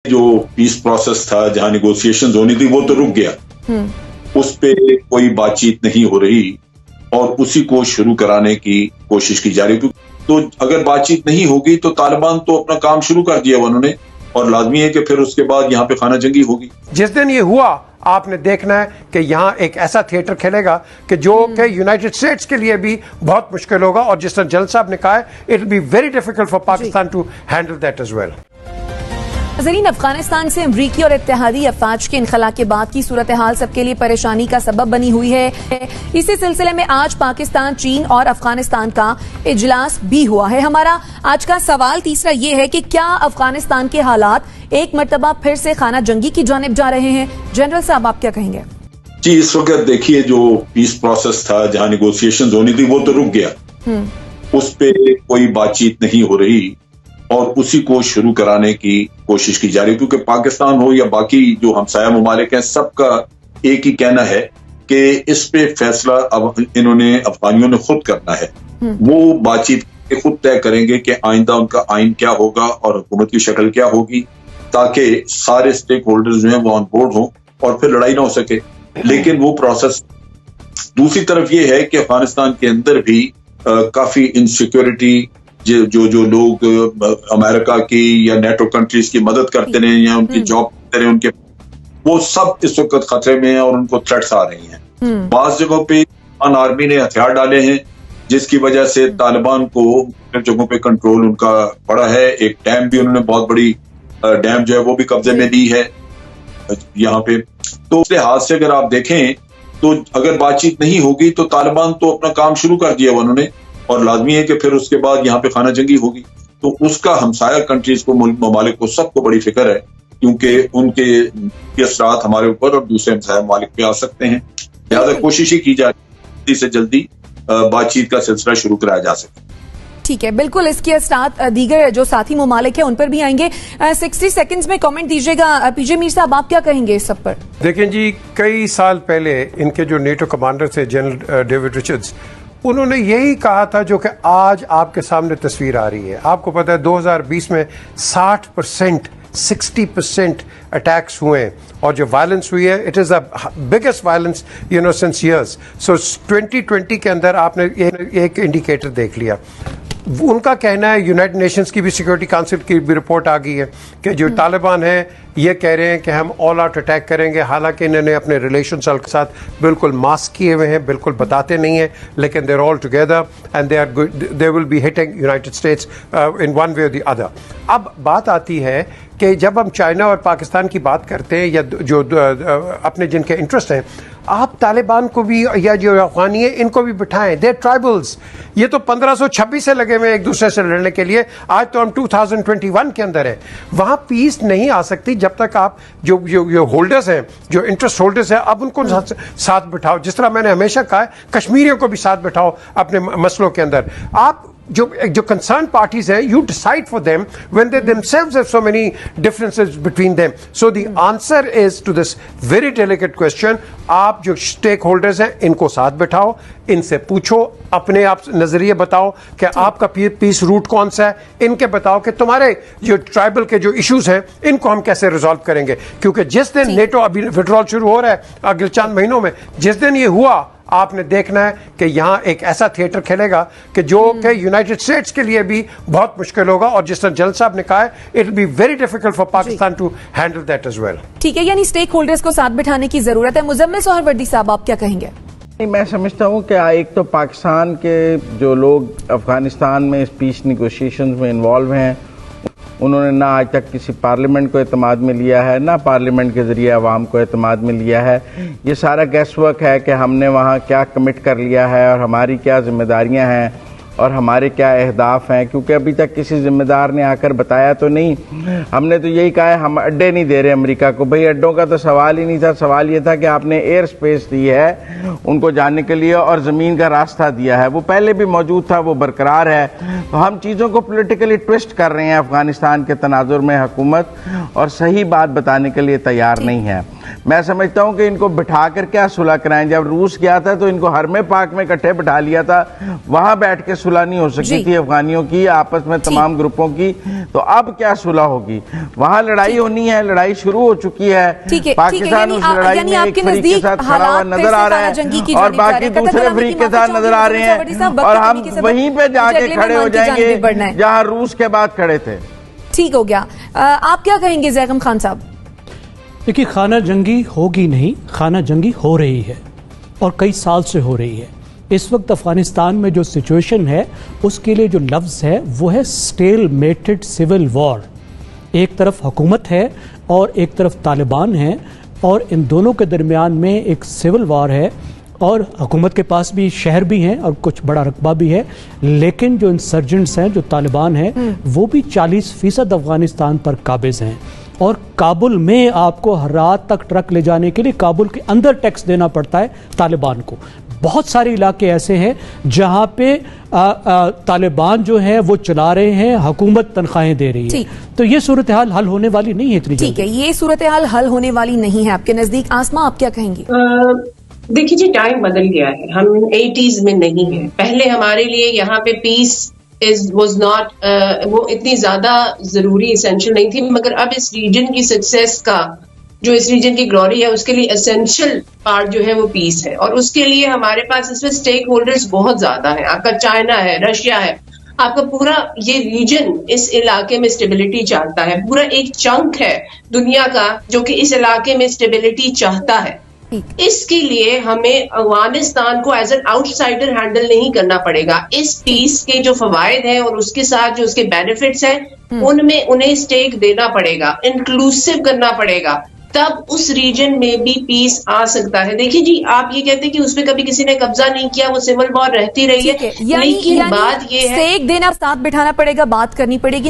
जो peace process था, जहां निगोशिएशंस होनी थी, वो तो रुक गया। उस पे कोई बातचीत नहीं हो रही और उसी को शुरू कराने की कोशिश की जा रही है। तो अगर बातचीत नहीं होगी तो तालिबान तो अपना काम शुरू कर दिया उन्होंने, और लाजमी है कि फिर उसके बाद यहाँ पे खाना जंगी होगी। जिस दिन ये हुआ, आपने देखना है कि यहाँ एक ऐसा थिएटर खेलेगा कि जो कि यूनाइटेड स्टेट्स के लिए भी बहुत मुश्किल होगा, और जिस तरह जनरल साहब ने कहा है, it will be very difficult for Pakistan to handle that as well. नाज़रीन, अफगानिस्तान से अमरीकी और इत्तेहादी अफवाज के इनखला के बाद की सूरत हाल सबके लिए परेशानी का सबब बनी हुई है। इसी सिलसिले में आज पाकिस्तान, चीन और अफगानिस्तान का इजलास भी हुआ है। हमारा आज का सवाल तीसरा ये है कि क्या अफगानिस्तान के हालात एक मरतबा फिर से खाना जंगी की जानिब जा रहे हैं? जनरल साहब, आप क्या कहेंगे? जी, इस वक्त देखिए, जो पीस प्रोसेस था, जहां निगोशिएशंस होनी थी, वो तो रुक गया। उस पे कोई बातचीत नहीं हो रही और उसी को शुरू कराने की कोशिश की जा रही है, क्योंकि पाकिस्तान हो या बाकी जो हमसाया ममालिक हैं, सबका एक ही कहना है कि इस पे फैसला अब इन्होंने, अफगानियों ने खुद करना है। वो बातचीत खुद तय करेंगे कि आइंदा उनका आइन क्या होगा और हुकूमत की शक्ल क्या होगी, ताकि सारे स्टेक होल्डर्स जो हैं वो ऑन बोर्ड हों और फिर लड़ाई ना हो सके। लेकिन वो प्रोसेस, दूसरी तरफ ये है कि अफगानिस्तान के अंदर भी काफी इनसिक्योरिटी, जो लोग अमेरिका की या नेटो कंट्रीज की मदद करते रहे या उनकी जॉब करते रहे, उनके वो सब इस वक्त खतरे में हैं और उनको थ्रेट्स आ रही हैं। बास जगहों पे आर्मी ने हथियार डाले हैं, जिसकी वजह से तालिबान को जगहों पे कंट्रोल उनका बड़ा है। एक डैम भी उन्होंने, बहुत बड़ी डैम जो है वो भी कब्जे में ली है यहाँ पे। तो उस लिहाज से अगर आप देखें तो अगर बातचीत नहीं होगी तो तालिबान तो अपना काम शुरू कर दिया उन्होंने, और लाजमी है कि फिर उसके बाद यहाँ पे खाना जंगी होगी। तो उसका हमसाया कंट्रीज को, ममालिक को, सबको बड़ी फिक्र है, क्योंकि उनके असरात हमारे ऊपर और दूसरे हमसाया ममालिक पे आ सकते हैं। लिहाजा कोशिश ही की जाए जल्दी से जल्दी बातचीत का सिलसिला शुरू कराया जा सके। ठीक है, बिल्कुल। इसके असरात दीगर जो साथी ममालिक है उन पर भी आएंगे। 60 सेकंड्स में कमेंट दीजिएगा। पीजे मीर साहब, आप क्या कहेंगे इस सब पर? देखें जी, कई साल पहले इनके जो नेटो कमांडर थे, जनरल डेविड रिचर्ड्स, उन्होंने यही कहा था जो कि आज आपके सामने तस्वीर आ रही है। आपको पता है 2020 में 60% अटैक्स हुए हैं, और जो वायलेंस हुई है, it is the biggest violence since years. So 2020 के अंदर आपने एक इंडिकेटर देख लिया। उनका कहना है, यूनाइटेड नेशंस की भी सिक्योरिटी काउंसिल की भी रिपोर्ट आ गई है कि जो तालिबान है ये कह रहे हैं कि हम ऑल आउट अटैक करेंगे। हालांकि इन्होंने अपने रिलेशन के साथ बिल्कुल मास्क किए हुए हैं, बिल्कुल बताते नहीं हैं, लेकिन they are all together and they will be hitting United States in one way और द अदर। अब बात आती है कि जब हम चाइना और पाकिस्तान की बात करते हैं, या जो अपने जिनके इंटरेस्ट हैं, आप तालिबान को भी या जो अफगानी है इनको भी बिठाएं। दे ट्राइबल्स, ये तो 1526 से लगे हुए एक दूसरे से लड़ने के लिए। आज तो हम 2021 के अंदर है। वहां पीस नहीं आ सकती जब तक आप जो होल्डर्स हैं, जो इंटरेस्ट होल्डर्स हैं, अब उनको साथ बिठाओ। जिस तरह मैंने हमेशा कहा है, कश्मीरियों को भी साथ बिठाओ अपने मसलों के अंदर। आप जो कंसर्न पार्टीज हैं, you decide for them when they themselves have so many differences between them. So the answer is to this very delicate question, आप जो स्टेक होल्डर्स हैं इनको साथ बिठाओ, इनसे पूछो, अपने आप नजरिए बताओ कि आपका पीस रूट कौन सा है, इनके बताओ कि तुम्हारे जो ट्राइबल के जो इश्यूज हैं इनको हम कैसे रिजॉल्व करेंगे। क्योंकि जिस दिन नेटो अभी विड्रॉल शुरू हो रहा है अगले चंद महीनों में, जिस दिन ये हुआ, आपने देखना है कि यहाँ एक ऐसा थिएटर खेलेगा कि जो कि यूनाइटेड स्टेट्स के लिए भी बहुत मुश्किल होगा, और जिस तरह जनरल साहब ने कहा है, it will be very difficult for Pakistan to handle that as well. ठीक है, यानी स्टेक होल्डर्स को साथ बिठाने की जरूरत है। मुजम्मिल सोहरवर्दी साहब, आप क्या कहेंगे? मैं समझता हूँ कि एक तो पाकिस्तान के जो लोग अफगानिस्तान में इस पीस निगोशिएशंस में इन्वॉल्व हैं, उन्होंने ना आज तक किसी पार्लियामेंट को एतमाद में लिया है, ना पार्लियामेंट के ज़रिए अवाम को एतमाद में लिया है। ये सारा गैस वर्क है कि हमने वहाँ क्या कमिट कर लिया है और हमारी क्या जिम्मेदारियाँ हैं और हमारे क्या अहदाफ हैं, क्योंकि अभी तक किसी जिम्मेदार ने आकर बताया तो नहीं। हमने तो यही कहा है, हम अड्डे नहीं दे रहे अमेरिका को। भाई अड्डों का तो सवाल ही नहीं था, सवाल ये था कि आपने एयर स्पेस दी है उनको जाने के लिए और ज़मीन का रास्ता दिया है, वो पहले भी मौजूद था, वो बरकरार है। तो हम चीज़ों को पोलिटिकली ट्विस्ट कर रहे हैं अफगानिस्तान के तनाजुर में हुकूमत, और सही बात बताने के लिए तैयार नहीं है। मैं समझता हूं कि इनको बिठा कर क्या सुलह कराएं। जब रूस गया था तो इनको हर में पाक में इकट्ठे बिठा लिया था, वहां बैठ के सुलह नहीं हो सकी थी अफगानियों की आपस में तमाम ग्रुपों की, तो अब क्या सुलह होगी? वहां लड़ाई होनी है, लड़ाई शुरू हो चुकी है, पाकिस्तान उस लड़ाई में एक फरीक के साथ खड़ा हुआ नजर आ रहा है और बाकी दूसरे फरीक के साथ नजर आ रहे हैं, और हम वहीं पे जाके खड़े हो जाएंगे जहां रूस के बाद खड़े थे। ठीक हो गया। आप क्या कहेंगे ज़ैगम खान साहब? देखिए, खाना जंगी होगी नहीं, खाना जंगी हो रही है और कई साल से हो रही है। इस वक्त अफगानिस्तान में जो सिचुएशन है उसके लिए जो लफ्ज़ है वो है स्टेलमेटेड सिविल वॉर। एक तरफ हुकूमत है और एक तरफ तालिबान है, और इन दोनों के दरमियान में एक सिविल वॉर है, और हुकूमत के पास भी शहर भी हैं और कुछ बड़ा रकबा भी है, लेकिन जो इंसर्जेंट्स हैं, जो तालिबान हैं, वो भी 40% अफगानिस्तान पर काबिज हैं। और काबुल में आपको रात तक ट्रक ले जाने के लिए काबुल के अंदर टैक्स देना पड़ता है तालिबान को। बहुत सारे इलाके ऐसे हैं जहां पे तालिबान जो है वो चला रहे हैं, हुकूमत तनख्वाहें दे रही है। तो ये सूरत हाल हल होने वाली नहीं है इतनी जल्दी। ठीक है, ये सूरत हाल हल होने वाली नहीं है आपके नजदीक। आसमा, आप क्या कहेंगी? देखिए जी, टाइम बदल गया है, हम 80s में नहीं है। पहले हमारे लिए यहाँ पे पीस वाज नॉट वो इतनी ज्यादा जरूरी एसेंशियल नहीं थी, मगर अब इस रीजन की सक्सेस का, जो इस रीजन की ग्लोरी है, उसके लिए एसेंशियल पार्ट जो है वो पीस है, और उसके लिए हमारे पास इसमें स्टेक होल्डर्स बहुत ज्यादा है। आपका चाइना है, रशिया है, आपका पूरा ये रीजन इस इलाके में स्टेबिलिटी चाहता है। पूरा एक चंक है दुनिया का जो कि इस इलाके में स्टेबिलिटी चाहता है। इसके लिए हमें अफगानिस्तान को एज एन आउटसाइडर हैंडल नहीं करना पड़ेगा। इस पीस के जो फवायद हैं और उसके साथ जो उसके बेनिफिट्स हैं उनमें उन्हें स्टेक देना पड़ेगा, इंक्लूसिव करना पड़ेगा, तब उस रीजन में भी पीस आ सकता है। देखिए जी, आप ये कहते हैं कि उसमें कभी किसी ने कब्जा नहीं किया, वो सिविल वॉर रहती रही है, लेकिन बात ये है स्टेक देना, साथ बिठाना पड़ेगा, बात करनी पड़ेगी।